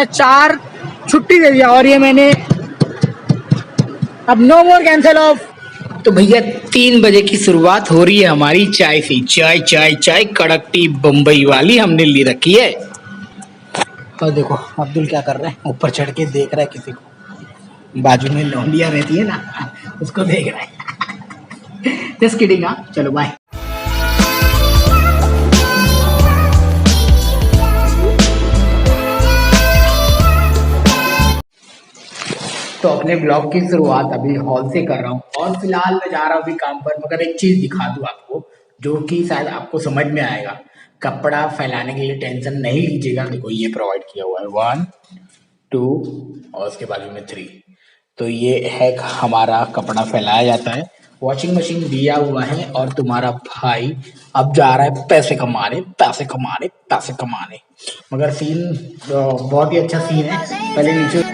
4 छुट्टी दे दिया और ये मैंने अब नो मोर कैंसिल ऑफ। तो भैया 3 बजे की शुरुआत हो रही है हमारी चाय से। चाय चाय चाय कड़क टी बम्बई वाली हमने ली रखी है। और देखो अब्दुल क्या कर रहे हैं, ऊपर चढ़ के देख रहा है किसी को, बाजू में लौंडिया रहती है ना, उसको देख रहा है। Just kidding. हाँ चलो बाय। तो अपने ब्लॉग की शुरुआत अभी हॉल से कर रहा हूँ और फिलहाल मैं जा रहा हूँ अभी काम पर, मगर एक चीज दिखा दूँ आपको जो कि शायद आपको समझ में आएगा। कपड़ा फैलाने के लिए टेंशन नहीं लीजिएगा। देखो ये प्रोवाइड किया हुआ है 1 2 और उसके बाजू में 3। तो ये है हमारा कपड़ा फैलाया जाता है। वॉशिंग मशीन दिया हुआ है और तुम्हारा भाई अब जा रहा है पैसे कमाने पैसे कमाने पैसे कमाने। मगर सीन बहुत ही अच्छा सीन है। पहले नीचे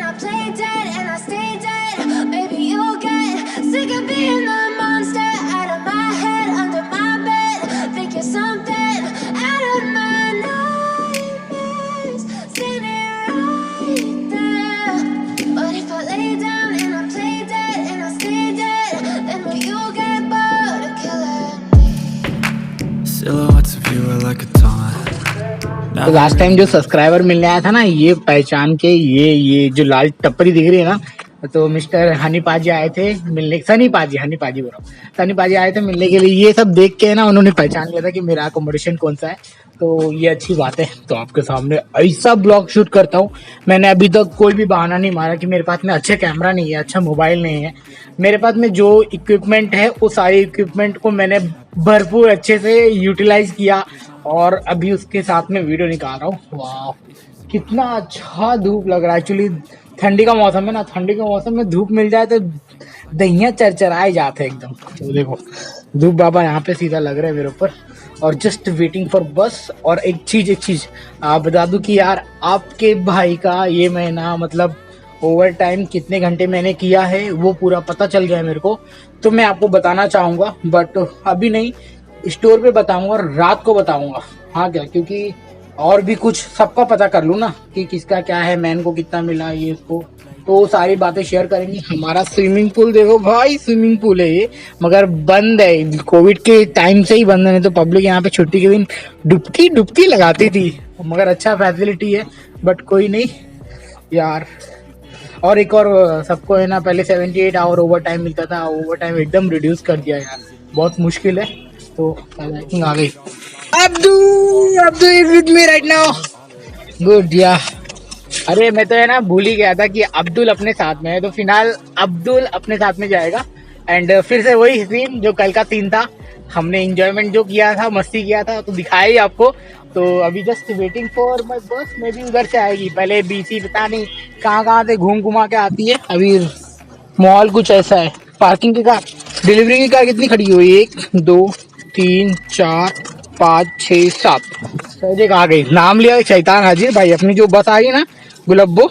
तो लास्ट टाइम जो सब्सक्राइबर मिलने आया था ना, ये पहचान के ये जो लाल टप्परी दिख रही है ना, तो मिस्टर हनी पाजी आए थे मिलने। सनी पाजी बोल रहा हूँ, सनी पाजी आए थे मिलने के लिए। ये सब देख के ना उन्होंने पहचान लिया था कि मेरा अकोमोडेशन कौन सा है। तो ये अच्छी बात है। तो आपके सामने ऐसा ब्लॉग शूट करता हूँ। मैंने अभी तक कोई भी बहाना नहीं मारा कि मेरे पास में अच्छा कैमरा नहीं है, अच्छा मोबाइल नहीं है। मेरे पास में जो इक्विपमेंट है वो सारे इक्विपमेंट को मैंने भरपूर अच्छे से यूटिलाइज किया और अभी उसके साथ में वीडियो निकाल रहा हूँ। वाह कितना अच्छा धूप लग रहा है। एक्चुअली ठंडी का मौसम है ना, ठंडी के मौसम में धूप मिल जाए तो दहिया चरचराए जाते हैं एकदम। तो देखो धूप बाबा यहाँ पे सीधा लग रहा है मेरे ऊपर और जस्ट वेटिंग फॉर बस। और एक चीज बता दूं कि यार आपके भाई का ये महीना मतलब ओवर टाइम कितने घंटे मैंने किया है वो पूरा पता चल गया है मेरे को। तो मैं आपको बताना चाहूँगा, बट अभी नहीं, स्टोर पे बताऊंगा और रात को बताऊंगा। हाँ क्या, क्योंकि और भी कुछ सबका पता कर लूँ ना कि किसका क्या है, मैन को कितना मिला ये इसको, तो सारी बातें शेयर करेंगे। हमारा स्विमिंग पूल देखो भाई, स्विमिंग पूल है ये, मगर बंद है। कोविड के टाइम से ही बंद है, नहीं तो पब्लिक यहाँ पे छुट्टी के दिन डुबकी लगाती थी। मगर अच्छा फैसिलिटी है, बट कोई नहीं यार। और एक और सबको है ना, पहले 78 आवर ओवर टाइम मिलता था, ओवर टाइम एकदम रिड्यूस कर दिया यार, बहुत मुश्किल है। तो आ गई। Abdu is with me right now. Good या। अरे मैं तो है ना भूल ही गया था कि अब्दुल अपने साथ में है, तो फिलहाल अब्दुल अपने साथ में जाएगा। एंड फिर से वही सीन जो कल का सीन था, हमने एंजॉयमेंट जो किया था, मस्ती किया था, तो दिखाया ही आपको। तो अभी जस्ट वेटिंग फॉर माय बस, में भी उधर से आएगी। पहले बीसी पता नहीं कहाँ से घूमा के आती है। अभी माहौल कुछ ऐसा है। पार्किंग की कार, डिलीवरी की कार कितनी खड़ी हुई? 1 2 3 4 5 6 7 सर आ गई। नाम लिया शैतान हाजिर भाई। अपनी जो बस आ गई ना गुलब्बो,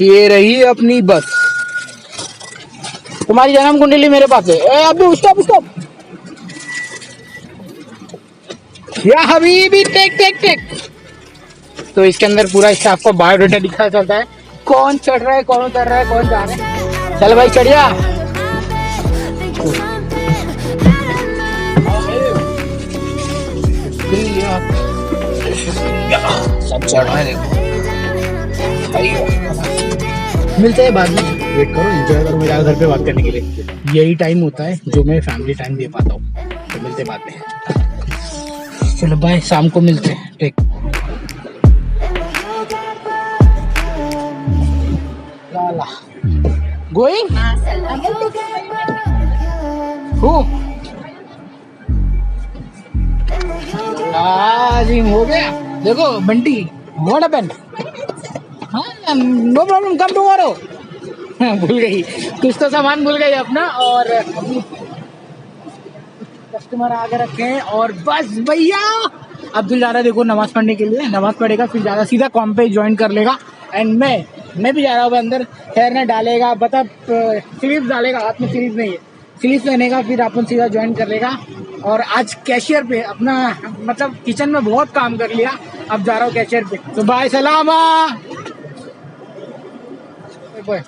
ये रही अपनी बस। तुम्हारी जन्म कुंडली मेरे पास है। अभी स्टॉप या हबीबी, टेक। तो इसके अंदर पूरा स्टाफ का बायोडाटा दिखा चलता है, कौन चढ़ रहा है, कौन उतर रहा है, कौन जा रहा है। चल भाई चढ़ जा। सब चढ़ रहा है देखो। मिलते हैं बाद में, वेट करो, एंजॉय करो मेरा घर पे बात करने के लिए। यही टाइम होता है जो मैं फैमिली टाइम दे पाता हूँ। तो मिलते हैं बाद में। चलो बाय, शाम को मिलते हैं। टेक गोइंग हो गया। देखो बंटी, व्हाट हैपेंड? हाँ नो प्रॉब्लम, कम टुमारो। भूल गई, कुछ तो सामान भूल गई अपना, और कस्टमर आगे रखे हैं। और बस भैया अब्दुल जा रहा है देखो नमाज पढ़ने के लिए। नमाज पढ़ेगा फिर ज़्यादा सीधा कॉम पे ज्वाइन कर लेगा। एंड मैं भी जा रहा हूँ अंदर। हेयर ने डालेगा, बता स्लीव डालेगा, हाथ में स्लीव नहीं है, स्लीव लेने का, फिर अपन सीधा ज्वाइन कर लेगा। और आज कैशियर पे अपना मतलब किचन में बहुत काम कर लिया, अब जा रहा हूँ कैशियर पे। तो बाय सलामा। पे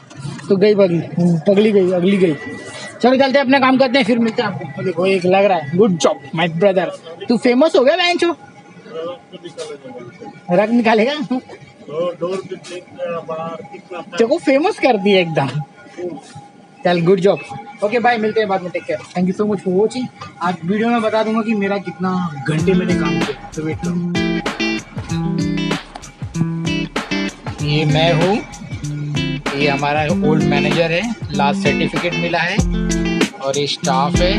तो गई पगली गई अगली गई। चलो चलते हैं, अपना काम करते हैं, फिर मिलते हैं आपको। देखो एक लग रहा है, गुड जॉब माय ब्रदर। तू फेमस हो गया बहन चो, रग निकालेगा देखो, फेमस कर दिया एकदम। चल गुड जॉब, ओके बाय, मिलते हैं बाद में, take care, thank you so much for watching. आज वीडियो में बता दूंगा कि मेरा कितना घंटे मैंने काम किया, तो वेट करो। ये मैं हूँ, ये हमारा ओल्ड मैनेजर है, लास्ट सर्टिफिकेट मिला है, और ये स्टाफ है,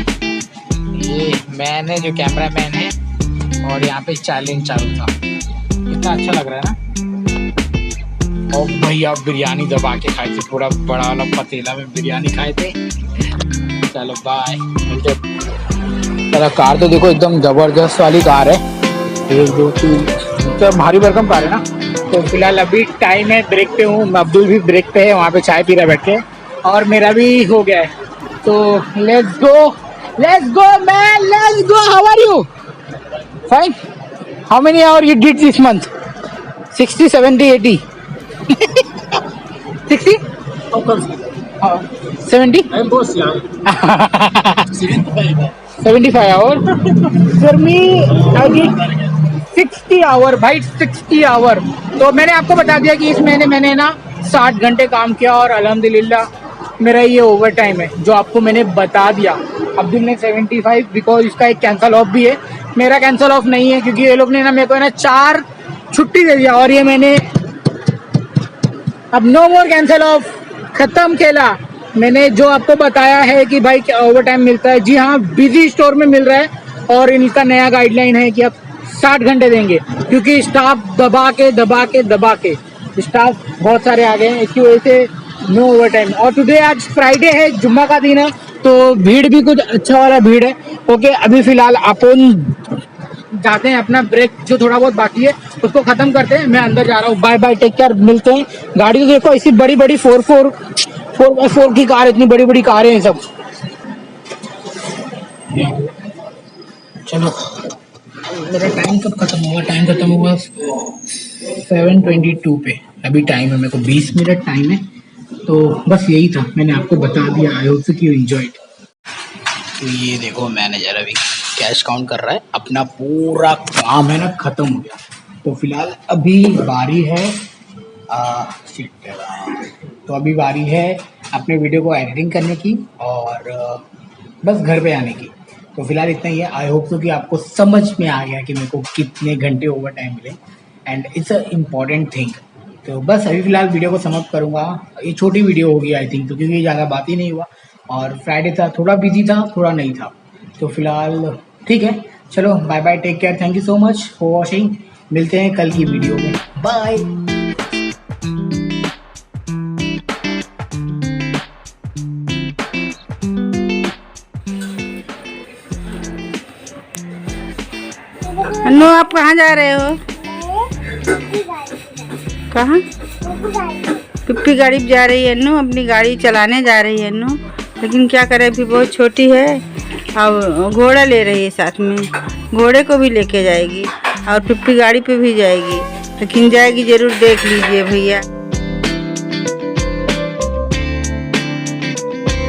ये मैन है जो कैमरा मैन है, और यहाँ पे चैलेंज चालू था। कितना अच्छा लग रहा है ना। और भैया बिरयानी दबा के खाए थे, पूरा बड़ा वाला पतीला में बिरयानी खाए थे। चलो बाय, मिलते। चलो कार तो देखो एकदम जबरदस्त वाली कार है, 1 2 3 तो भारी भरकम कार है ना। तो फिलहाल अभी टाइम है, ब्रेक पे हूँ, अब्दुल भी ब्रेक पे है, वहाँ पे चाय पी रहा बैठ के, और मेरा भी हो गया है। तो let's go man, let's go. How are you? Fine. How many hour you did this month? 60 70 80 60 70 75 hour for me, I did 60 hour भाई, 60 आवर। तो मैंने आपको बता दिया कि इस महीने मैंने ना 60 घंटे काम किया, और अल्हम्दुलिल्लाह मेरा ये ओवर टाइम है जो आपको मैंने बता दिया। अब्दुल ने 75, बिकॉज इसका एक कैंसल ऑफ भी है, मेरा कैंसल ऑफ नहीं है, क्योंकि ये लोग ने ना मेरे को ना 4 छुट्टी दे दिया, और ये मैंने अब नो मोर कैंसल ऑफ, खत्म खेला। मैंने जो आपको बताया है कि भाई ओवर टाइम मिलता है, जी हाँ बिजी स्टोर में मिल रहा है, और इनका नया गाइडलाइन है कि आप 60 घंटे देंगे, क्योंकि स्टाफ दबा के स्टाफ बहुत सारे आ गए हैं, इसकी वजह से नो ओवर टाइम। और टुडे आज फ्राइडे है, जुम्मा का दिन है, तो भीड़ भी कुछ अच्छा वाला भीड़ है। ओके अभी फिलहाल अपन जाते हैं, अपना ब्रेक जो थोड़ा बहुत बाकी है उसको खत्म करते हैं, मैं अंदर जा रहा हूँ। बाय बाय, टेक केयर, मिलते हैं। गाड़ी तो देखो ऐसी बड़ी 4x4 की कार, इतनी बड़ी बड़ी कारें हैं सब। चलो मेरा टाइम कब खत्म होगा? टाइम खत्म होगा 7:22 पे, अभी टाइम है, मेरे को 20 मिनट टाइम है। तो बस यही था, मैंने आपको बता दिया। आई होप कि यू एंजॉयड। तो ये देखो मैनेजर अभी कैश काउंट कर रहा है, अपना पूरा काम है ना खत्म हो गया। तो फिलहाल अभी बारी है तो अभी बारी है अपने वीडियो को एडिटिंग करने की, और बस घर पे आने की। तो फिलहाल इतना ही है। आई होप सो कि आपको समझ में आ गया कि मेरे को कितने घंटे ओवर टाइम मिले, and it's a important thing. तो बस अभी फिलहाल वीडियो को समाप्त करूँगा। ये छोटी वीडियो होगी आई थिंक, तो क्योंकि ज़्यादा बात ही नहीं हुआ, और फ्राइडे था, थोड़ा बिजी था, थोड़ा नहीं था। तो फिलहाल ठीक है, चलो bye bye, take care, thank you so much for watching. मिलते हैं कल की वीडियो में, बाय। अन्नू आप कहाँ जा रहे हो? कहाँ? पिप्पी गाड़ी पे जा रही है अन्नू, अपनी गाड़ी चलाने जा रही है अन्नू, लेकिन क्या करे अभी बहुत छोटी है। अब घोड़ा ले रही है साथ में, घोड़े को भी लेके जाएगी, और पिप्पी गाड़ी पे भी जाएगी, लेकिन जाएगी जरूर, देख लीजिए भैया।